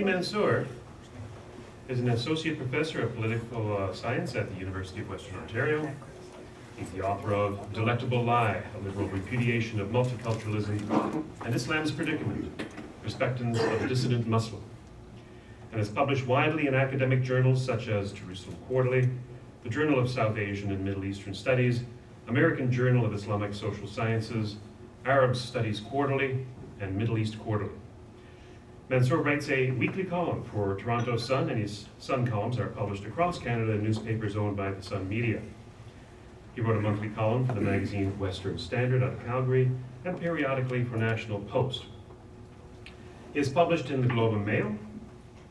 Salim Mansur is an associate professor of political science at the University of Western Ontario. He's the author of Delectable Lie, a liberal repudiation of multiculturalism and Islam's predicament, Respectance of Dissident Muslim, and has published widely in academic journals such as Jerusalem Quarterly, the Journal of South Asian and Middle Eastern Studies, American Journal of Islamic Social Sciences, Arab Studies Quarterly, and Middle East Quarterly. Mansour writes a weekly column for Toronto Sun, and his Sun columns are published across Canada in newspapers owned by the Sun Media. He wrote a monthly column for the magazine Western Standard out of Calgary, and periodically for National Post. He is published in the Globe and Mail,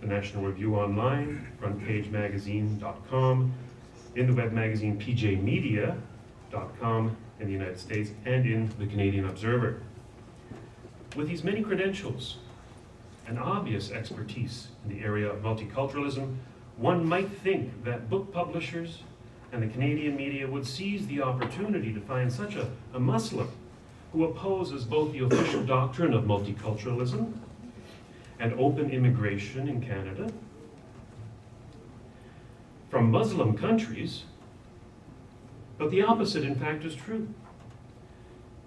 the National Review Online, frontpagemagazine.com, in the web magazine pjmedia.com in the United States, and in the Canadian Observer. With these many credentials and obvious expertise in the area of multiculturalism, one might think that book publishers and the Canadian media would seize the opportunity to find such a Muslim who opposes both the official doctrine of multiculturalism and open immigration in Canada from Muslim countries, but the opposite in fact is true.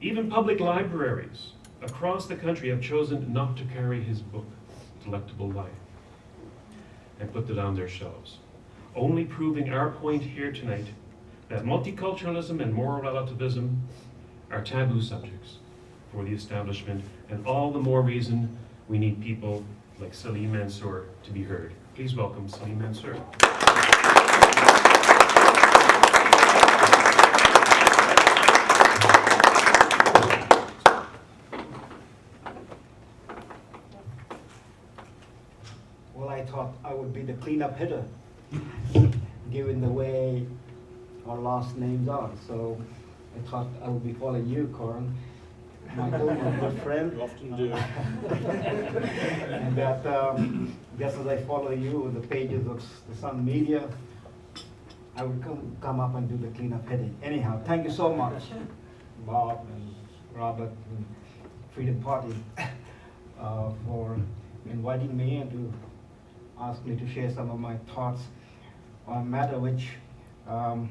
Even public libraries across the country have chosen not to carry his book, Delectable Lie, and put it on their shelves, only proving our point here tonight that multiculturalism and moral relativism are taboo subjects for the establishment, and all the more reason we need people like Salim Mansur to be heard. Please welcome Salim Mansur. Well, I thought I would be the cleanup hitter, given the way our last names are. So I thought I would be following you, Corin. Michael, my good friend. You often do. And that just as I follow you with the pages of the Sun Media, I would come up and do the cleanup hitting. Anyhow, thank you so much, Bob and Robert and Freedom Party, for inviting me and to ask me to share some of my thoughts on a matter which I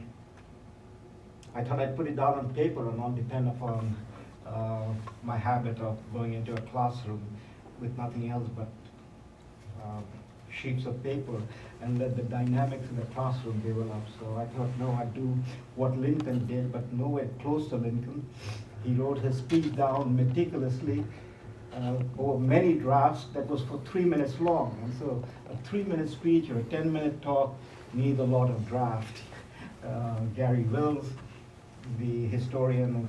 thought I'd put it down on paper and not depend upon my habit of going into a classroom with nothing else but sheets of paper and let the dynamics in the classroom develop. So I thought, no, I'd do what Lincoln did, but nowhere close to Lincoln. He wrote his speech down meticulously over many drafts that was for 3 minutes long. And so a 3-minute speech or a 10-minute talk needs a lot of draft. Gary Wills, the historian of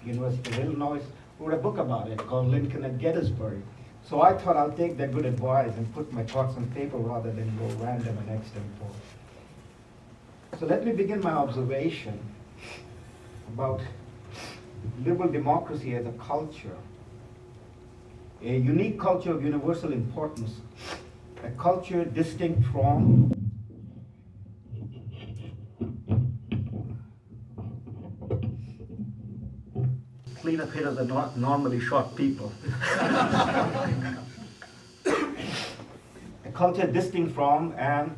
University of Illinois, wrote a book about it called Lincoln at Gettysburg. So I thought I'll take that good advice and put my thoughts on paper rather than go random and extempore. So let me begin my observation about liberal democracy as a culture, a unique culture of universal importance, a culture distinct from cleanup hitters are not normally short people. A culture distinct from, and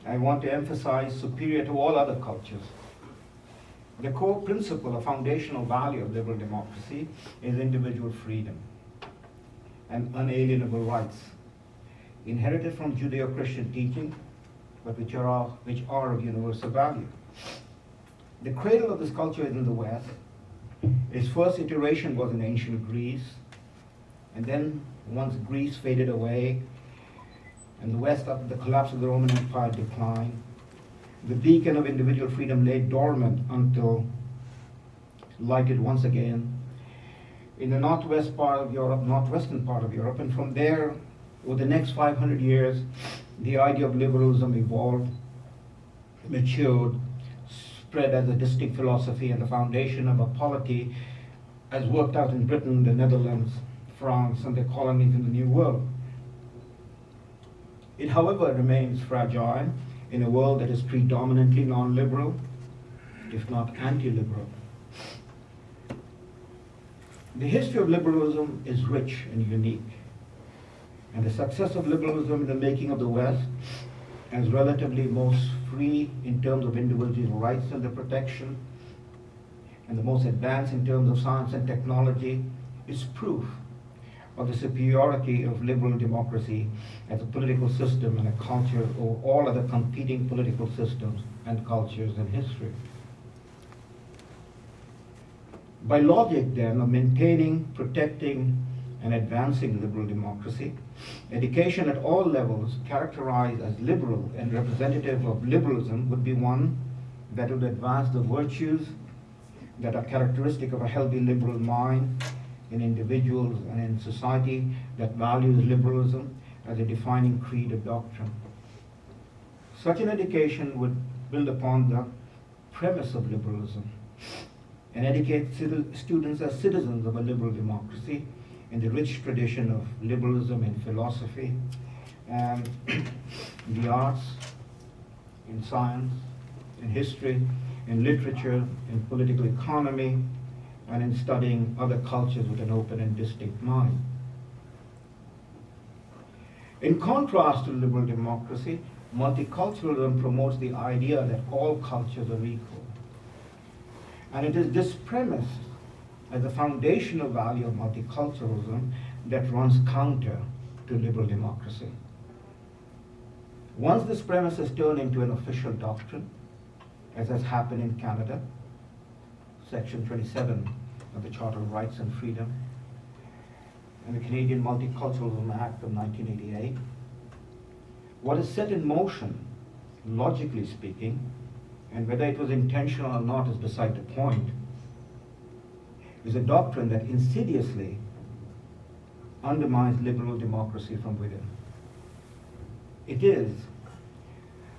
I want to emphasize, superior to all other cultures. The core principle, a foundational value of liberal democracy is individual freedom and unalienable rights, inherited from Judeo-Christian teaching, but which are of universal value. The cradle of this culture is in the West. Its first iteration was in ancient Greece, and then once Greece faded away and the West, after the collapse of the Roman Empire, declined, the beacon of individual freedom lay dormant until lighted once again in the northwestern part of Europe, and from there, over the next 500 years, the idea of liberalism evolved, matured, spread as a distinct philosophy and the foundation of a polity as worked out in Britain, the Netherlands, France, and the colonies in the New World. It, however, remains fragile in a world that is predominantly non-liberal, if not anti-liberal. The history of liberalism is rich and unique, and the success of liberalism in the making of the West as relatively most free in terms of individual rights and their protection, and the most advanced in terms of science and technology, is proof of the superiority of liberal democracy as a political system and a culture over all other competing political systems and cultures in history. By logic, then, of maintaining, protecting, and advancing liberal democracy, education at all levels characterized as liberal and representative of liberalism would be one that would advance the virtues that are characteristic of a healthy liberal mind in individuals and in society that values liberalism as a defining creed or doctrine. Such an education would build upon the premise of liberalism and educate students as citizens of a liberal democracy in the rich tradition of liberalism in philosophy and the arts, in science, in history, in literature, in political economy, and in studying other cultures with an open and distinct mind. In contrast to liberal democracy, multiculturalism promotes the idea that all cultures are equal. And it is this premise as the foundational value of multiculturalism that runs counter to liberal democracy. Once this premise is turned into an official doctrine, as has happened in Canada, Section 27 of the Charter of Rights and Freedom, and the Canadian Multiculturalism Act of 1988, what is set in motion, logically speaking, and whether it was intentional or not is beside the point, is a doctrine that insidiously undermines liberal democracy from within. It is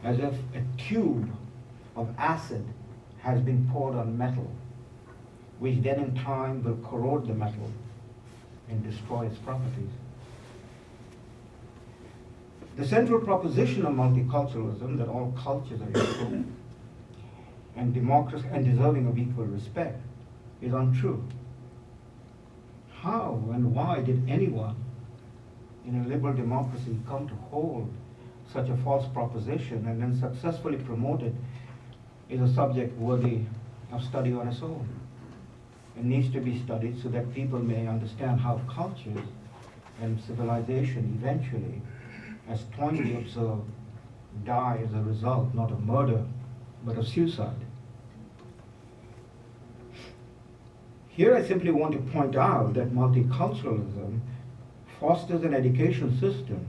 as if a tube of acid has been poured on metal, which then in time will corrode the metal and destroy its properties. The central proposition of multiculturalism, that all cultures are equal and democracy and deserving of equal respect, is untrue. How and why did anyone in a liberal democracy come to hold such a false proposition and then successfully promote it is a subject worthy of study on its own. It needs to be studied so that people may understand how cultures and civilization eventually, as Toynbee observed, die as a result not of murder but of suicide. Here I simply want to point out that multiculturalism fosters an education system,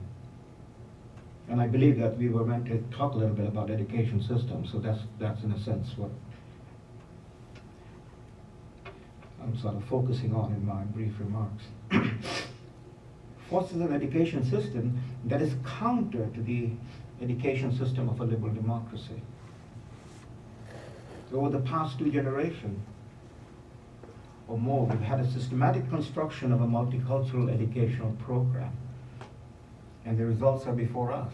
and I believe that we were meant to talk a little bit about education systems, so that's in a sense what I'm sort of focusing on in my brief remarks. Fosters an education system that is counter to the education system of a liberal democracy. So over the past 2 generations or more, we've had a systematic construction of a multicultural educational program, and the results are before us.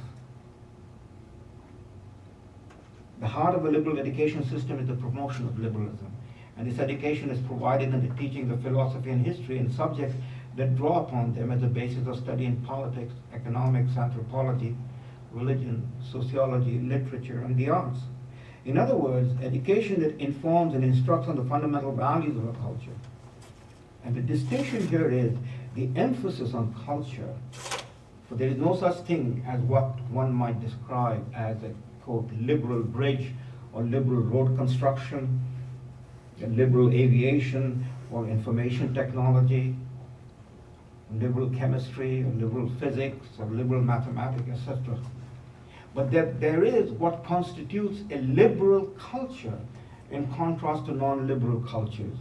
The heart of a liberal education system is the promotion of liberalism, and this education is provided in the teaching of philosophy and history and subjects that draw upon them as a basis of study in politics, economics, anthropology, religion, sociology, literature, and the arts. In other words, education that informs and instructs on the fundamental values of a culture. And the distinction here is the emphasis on culture, for there is no such thing as what one might describe as a, quote, liberal bridge or liberal road construction, a liberal aviation or information technology, liberal chemistry or liberal physics or liberal mathematics, etc. But that there is what constitutes a liberal culture in contrast to non-liberal cultures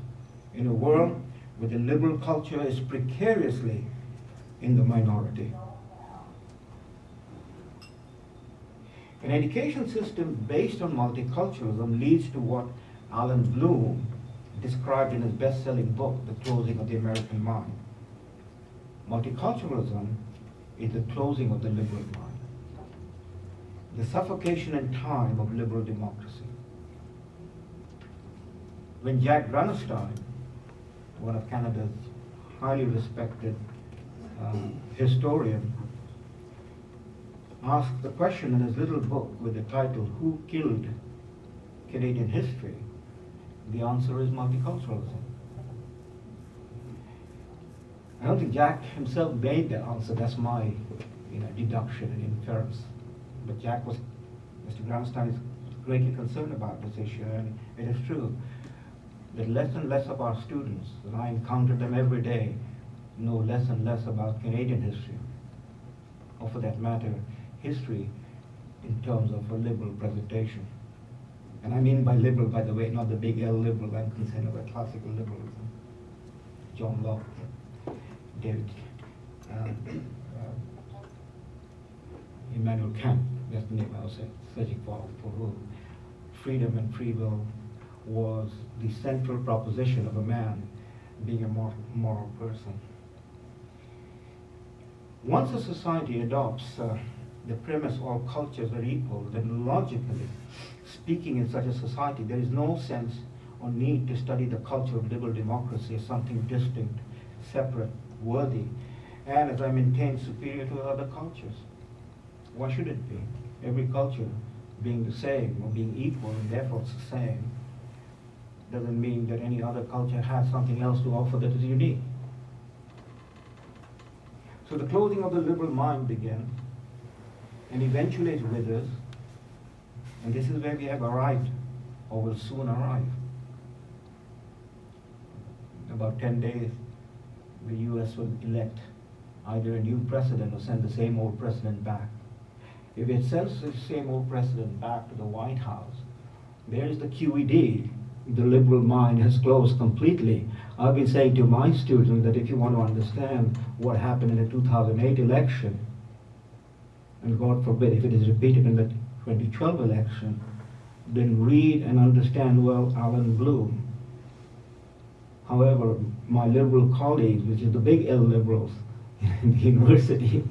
in a world where the liberal culture is precariously in the minority. An education system based on multiculturalism leads to what Alan Bloom described in his best-selling book, The Closing of the American Mind. Multiculturalism is the closing of the liberal mind, the suffocation in time of liberal democracy. When Jack Granstein, one of Canada's highly respected historian, asked the question in his little book with the title, Who Killed Canadian History? The answer is multiculturalism. I don't think Jack himself made the answer. That's my deduction and inference. But Mr. Gramstein is greatly concerned about this issue, and it is true that less and less of our students, and I encounter them every day, know less and less about Canadian history, or for that matter, history in terms of a liberal presentation. And I mean by liberal, by the way, not the big L liberal. I'm concerned about classical liberalism. John Locke, David, Immanuel Kant, that's the name I was searching for whom freedom and free will was the central proposition of a man being a moral person. Once a society adopts the premise all cultures are equal, then logically speaking in such a society, there is no sense or need to study the culture of liberal democracy as something distinct, separate, worthy, and as I maintain, superior to other cultures. Why should it be? Every culture being the same or being equal and therefore it's the same doesn't mean that any other culture has something else to offer that is unique. So the clothing of the liberal mind began and eventually it withers, and this is where we have arrived or will soon arrive. In about 10 days, the US will elect either a new president or send the same old president back. If it sends the same old president back to the White House, there is the QED. The liberal mind has closed completely. I've been saying to my students that if you want to understand what happened in the 2008 election, and God forbid if it is repeated in the 2012 election, then read and understand well Alan Bloom. However, my liberal colleagues, which is the big L liberals in the university,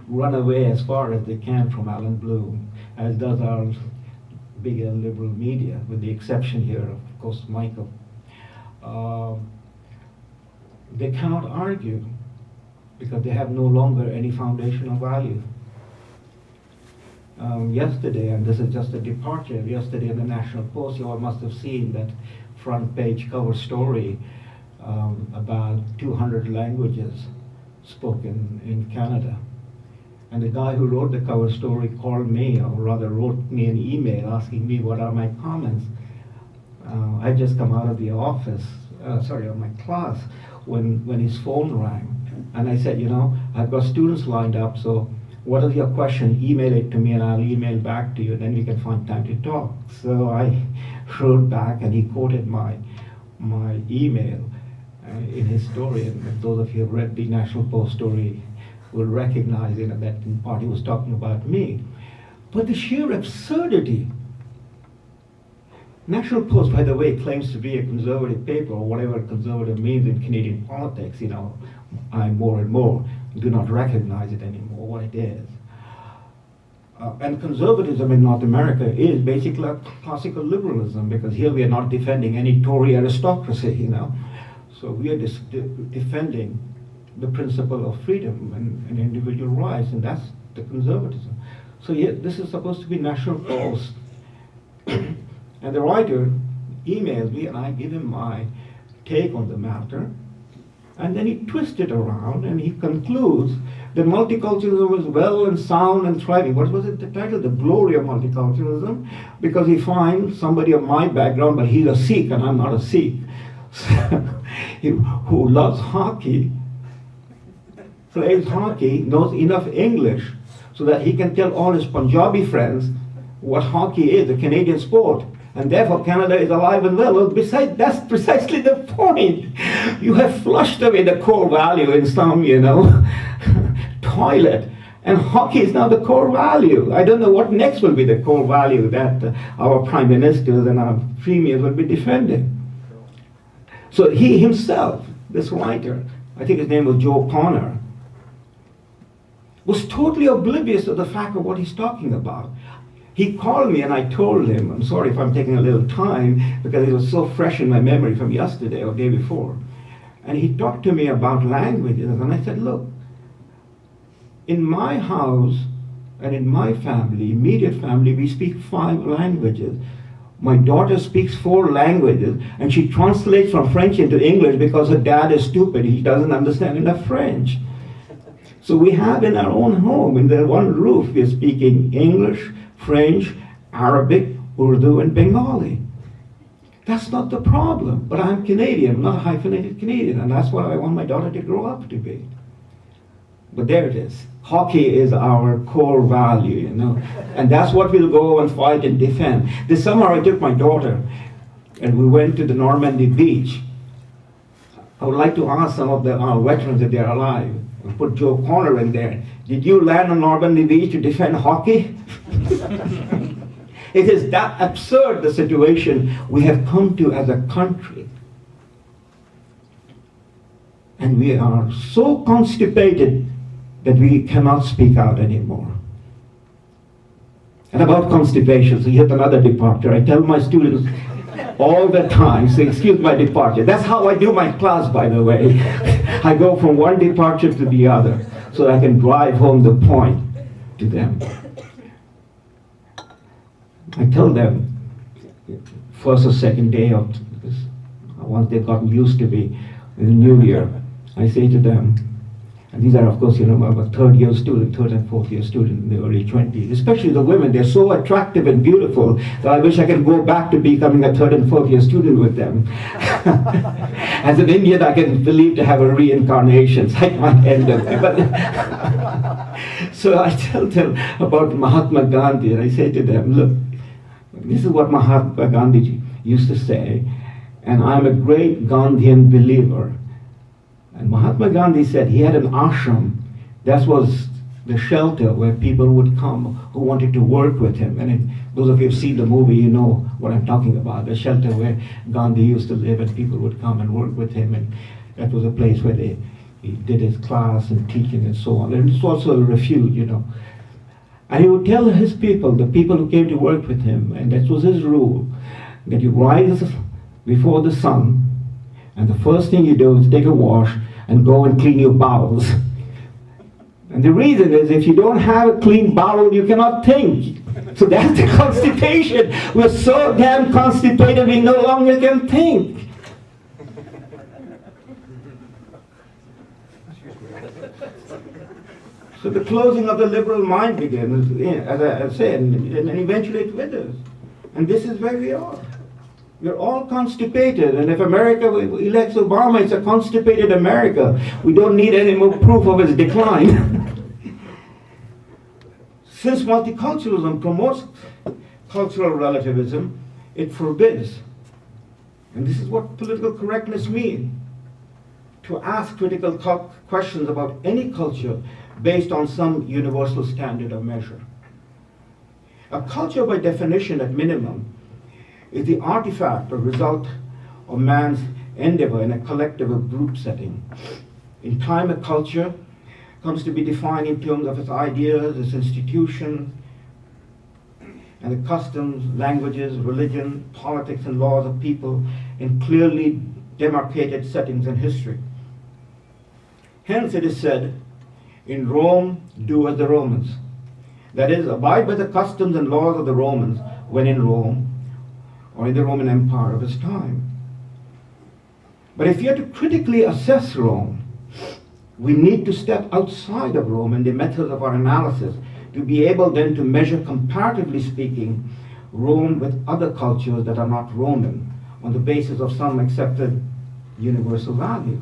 run away as far as they can from Alan Bloom, as does our big L liberal media, with the exception here, of course, Michael. They cannot argue because they have no longer any foundational value. Yesterday, and this is just a departure, yesterday in the National Post, you all must have seen that front page cover story about 200 languages spoken in Canada. And the guy who wrote the cover story called me, or rather wrote me an email asking me what are my comments. I just come out of the office, of my class, when his phone rang. And I said, I've got students lined up, so what is your question? Email it to me and I'll email back to you, then we can find time to talk. So I wrote back and he quoted my email in his story. And those of you who have read the National Post story will recognize that in part he was talking about me. But the sheer absurdity. National Post, by the way, claims to be a conservative paper, or whatever conservative means in Canadian politics. I more and more do not recognize it anymore, what it is. And conservatism in North America is basically classical liberalism, because here we are not defending any Tory aristocracy, So we are defending the principle of freedom and individual rights, and that's the conservatism. So this is supposed to be National Post. And the writer emails me and I give him my take on the matter, and then he twists it around and he concludes that multiculturalism is well and sound and thriving. What was it, the title? The Glory of Multiculturalism, because he finds somebody of my background, but he's a Sikh and I'm not a Sikh, who loves hockey, plays hockey, knows enough English so that he can tell all his Punjabi friends what hockey is, a Canadian sport, and therefore Canada is alive and well. Well, besides, that's precisely the point. You have flushed away the core value in some, toilet, and hockey is now the core value. I don't know what next will be the core value that our prime ministers and our premiers will be defending. So he himself, this writer, I think his name was Joe Connor, was totally oblivious to the fact of what he's talking about. He called me and I told him, I'm sorry if I'm taking a little time because it was so fresh in my memory from yesterday or day before. And he talked to me about languages, and I said, look, in my house, And in my family, immediate family, we speak 5 languages. My daughter speaks 4 languages, and she translates from French into English because her dad is stupid. He doesn't understand enough French. So we have in our own home, in the one roof, we're speaking English, French, Arabic, Urdu, and Bengali. That's not the problem. But I'm Canadian, not a hyphenated Canadian, and that's what I want my daughter to grow up to be. But there it is. Hockey is our core value, you know, and that's what we'll go and fight and defend. This summer I took my daughter and we went to the Normandy beach. I would like to ask some of our veterans if they're alive. We'll put Joe Connor in there. Did you land on Normandy beach to defend hockey? It is that absurd, the situation we have come to as a country. And we are so constipated that we cannot speak out anymore. And about constipation, so yet another departure. I tell my students all the time, so excuse my departure. That's how I do my class, by the way. I go from one departure to the other, so I can drive home the point to them. I tell them, first or second day of this, once they've gotten used to me, in the new year, I say to them, and these are, of course, you know, I'm a third and fourth year student in the early 20s. Especially the women, they're so attractive and beautiful that I wish I could go back to becoming a third and fourth year student with them. As an Indian, I can believe to have a reincarnation. It's like my end of it. So I tell them about Mahatma Gandhi, and I say to them, look, this is what Mahatma Gandhi used to say, and I'm a great Gandhian believer. And Mahatma Gandhi said he had an ashram. That was the shelter where people would come who wanted to work with him. And those of you who've seen the movie, you know what I'm talking about. The shelter where Gandhi used to live and people would come and work with him. And that was a place where he did his class and teaching and so on. And it's also a refuge, you know. And he would tell his people, the people who came to work with him, and that was his rule, that you rise before the sun, and the first thing you do is take a wash and go and clean your bowels. And the reason is if you don't have a clean bowel, you cannot think. So that's the constipation. We're so damn constipated we no longer can think. So the closing of the liberal mind begins, as I said, and eventually it withers. And this is where we are. We're all constipated, and if America elects Obama, it's a constipated America. We don't need any more proof of its decline. Since multiculturalism promotes cultural relativism, it forbids, and this is what political correctness means, to ask critical questions about any culture based on some universal standard of measure. A culture, by definition, at minimum, is the artifact or result of man's endeavor in a collective or group setting. In time, a culture comes to be defined in terms of its ideas, its institutions, and the customs, languages, religion, politics, and laws of people in clearly demarcated settings in history. Hence, it is said, in Rome, do as the Romans. That is, abide by the customs and laws of the Romans when in Rome, or in the Roman Empire of its time. But if you are to critically assess Rome, we need to step outside of Rome and the methods of our analysis to be able then to measure, comparatively speaking, Rome with other cultures that are not Roman on the basis of some accepted universal value.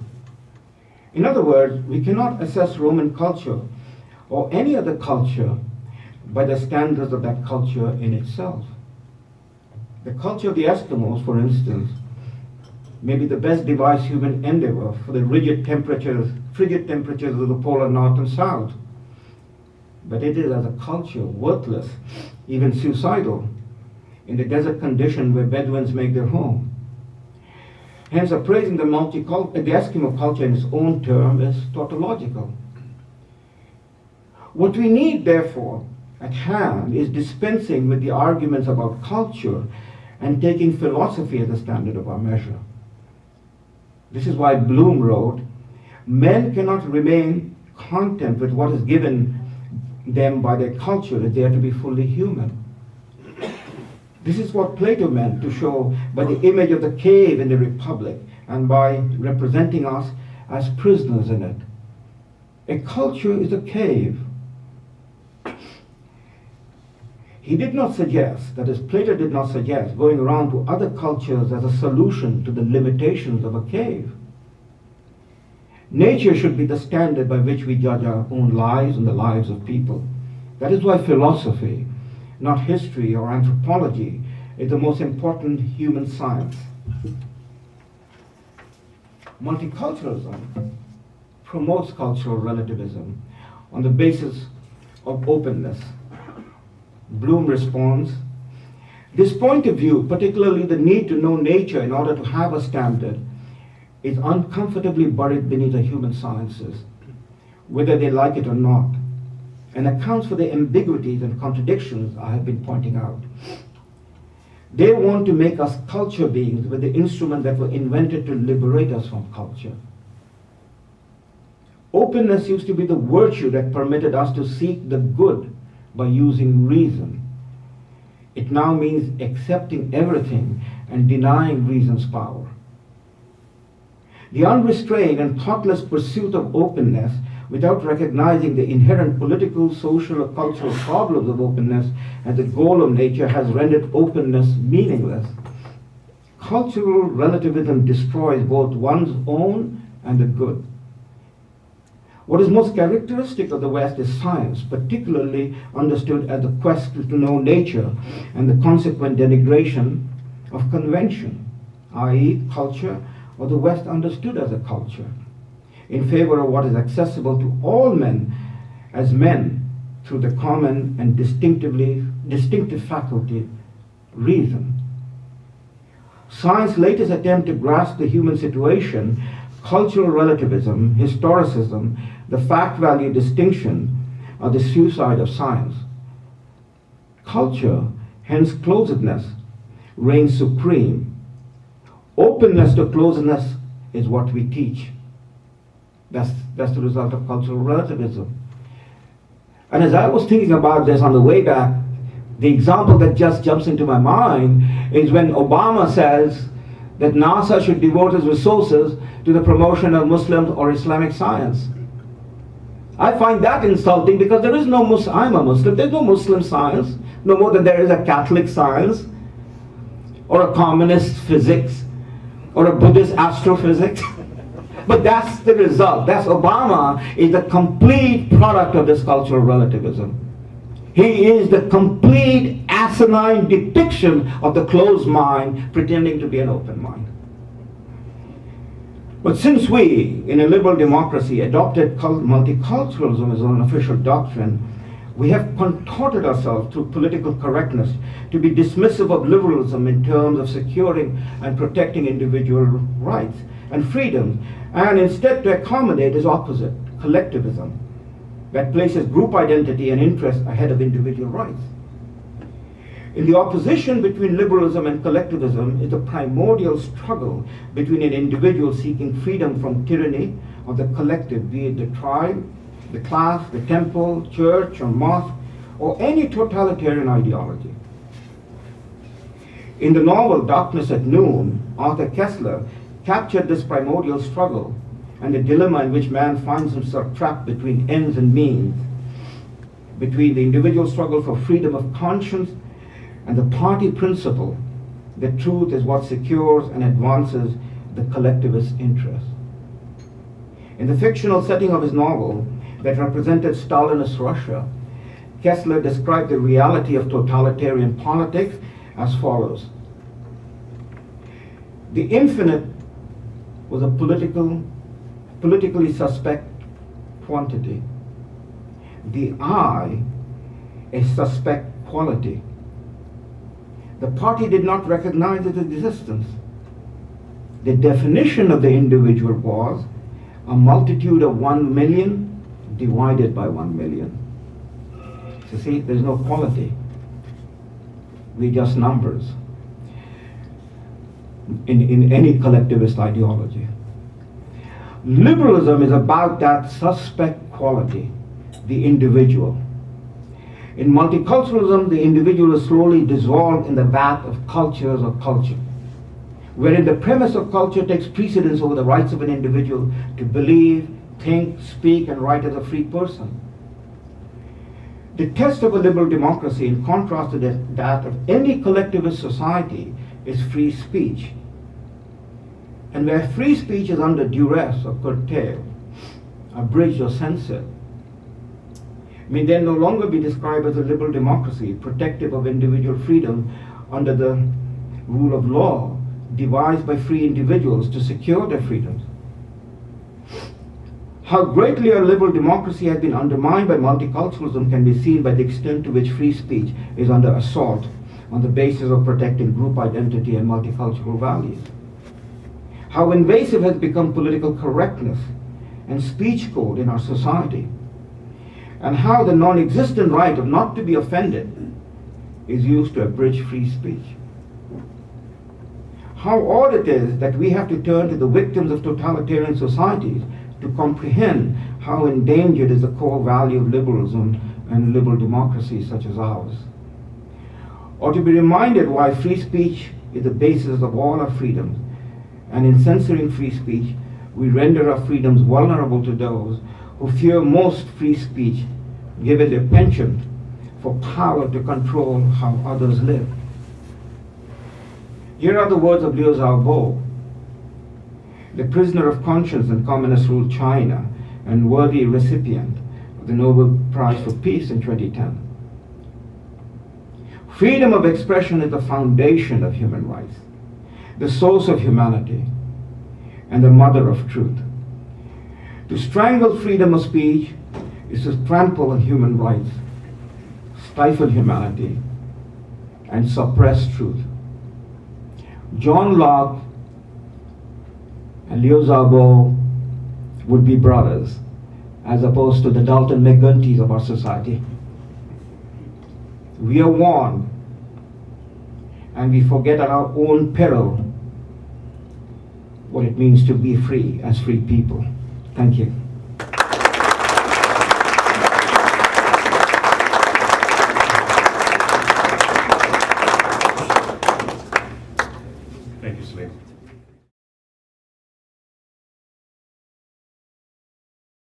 In other words, we cannot assess Roman culture or any other culture by the standards of that culture in itself. The culture of the Eskimos, for instance, may be the best devised human endeavor for the frigid temperatures of the polar north and south. But it is as a culture worthless, even suicidal, in the desert condition where Bedouins make their home. Hence, appraising the Eskimo culture in its own term is tautological. What we need, therefore, at hand is dispensing with the arguments about culture and taking philosophy as a standard of our measure. This is why Bloom wrote, men cannot remain content with what is given them by their culture is they are to be fully human. This is what Plato meant to show by the image of the cave in the Republic and by representing us as prisoners in it. A culture is a cave. He did not suggest, that is, Plato did not suggest going around to other cultures as a solution to the limitations of a cave. Nature should be the standard by which we judge our own lives and the lives of people. That is why philosophy, not history or anthropology, is the most important human science. Multiculturalism promotes cultural relativism on the basis of openness. Bloom responds, this point of view, particularly the need to know nature in order to have a standard, is uncomfortably buried beneath the human sciences, whether they like it or not, and accounts for the ambiguities and contradictions I have been pointing out. They want to make us culture beings with the instruments that were invented to liberate us from culture. Openness used to be the virtue that permitted us to seek the good by using reason. It now means accepting everything and denying reason's power. The unrestrained and thoughtless pursuit of openness without recognizing the inherent political, social, or cultural problems of openness as the goal of nature has rendered openness meaningless. Cultural relativism destroys both one's own and the good. What is most characteristic of the West is science, particularly understood as the quest to know nature and the consequent denigration of convention, i.e. culture, or the West understood as a culture, in favor of what is accessible to all men as men through the common and distinctive faculty, reason. Science's latest attempt to grasp the human situation, cultural relativism, historicism, the fact-value distinction, are the suicide of science. Culture, hence closedness, reigns supreme. Openness to closeness is what we teach. That's the result of cultural relativism. And as I was thinking about this on the way back, the example that just jumps into my mind is when Obama says that NASA should devote its resources to the promotion of Muslim or Islamic science. I find that insulting because there is no Muslim, I'm a Muslim, there's no Muslim science, no more than there is a Catholic science, or a communist physics, or a Buddhist astrophysics. But that's the result. That's Obama is the complete product of this cultural relativism. He is the complete asinine depiction of the closed mind pretending to be an open mind. But since we, in a liberal democracy, adopted multiculturalism as an official doctrine, we have contorted ourselves through political correctness to be dismissive of liberalism in terms of securing and protecting individual rights and freedoms, and instead to accommodate its opposite, collectivism, that places group identity and interest ahead of individual rights. In the opposition between liberalism and collectivism is the primordial struggle between an individual seeking freedom from tyranny of the collective, be it the tribe, the class, the temple, church, or mosque, or any totalitarian ideology. In the novel Darkness at Noon, Arthur Koestler captured this primordial struggle and the dilemma in which man finds himself trapped between ends and means, between the individual struggle for freedom of conscience and the party principle that truth is what secures and advances the collectivist interest. In the fictional setting of his novel that represented Stalinist Russia, Koestler described the reality of totalitarian politics as follows. The infinite was a politically suspect quantity. The I, a suspect quality. The party did not recognize its existence. The definition of the individual was a multitude of 1 million divided by 1 million. So see, there's no quality. We're just numbers in any collectivist ideology. Liberalism is about that suspect quality, the individual. In multiculturalism, the individual is slowly dissolved in the vat of cultures or culture, wherein the premise of culture takes precedence over the rights of an individual to believe, think, speak, and write as a free person. The test of a liberal democracy, in contrast to that of any collectivist society, is free speech. And where free speech is under duress or curtailed, abridged or censored, may then no longer be described as a liberal democracy, protective of individual freedom under the rule of law, devised by free individuals to secure their freedoms. How greatly our liberal democracy has been undermined by multiculturalism can be seen by the extent to which free speech is under assault on the basis of protecting group identity and multicultural values. How invasive has become political correctness and speech code in our society, and how the non-existent right of not to be offended is used to abridge free speech. How odd it is that we have to turn to the victims of totalitarian societies to comprehend how endangered is the core value of liberalism and liberal democracies such as ours. Or to be reminded why free speech is the basis of all our freedoms, and in censoring free speech, we render our freedoms vulnerable to those who fear most free speech, given their penchant for power to control how others live. Here are the words of Liu Xiaobo, the prisoner of conscience in communist-ruled China and worthy recipient of the Nobel Prize for Peace in 2010. Freedom of expression is the foundation of human rights, the source of humanity, and the mother of truth. To strangle freedom of speech is to trample on human rights, stifle humanity, and suppress truth. John Locke and Liu Xiaobo would be brothers, as opposed to the Dalton McGuntys of our society. We are warned, and we forget at our own peril what it means to be free as free people. Thank you.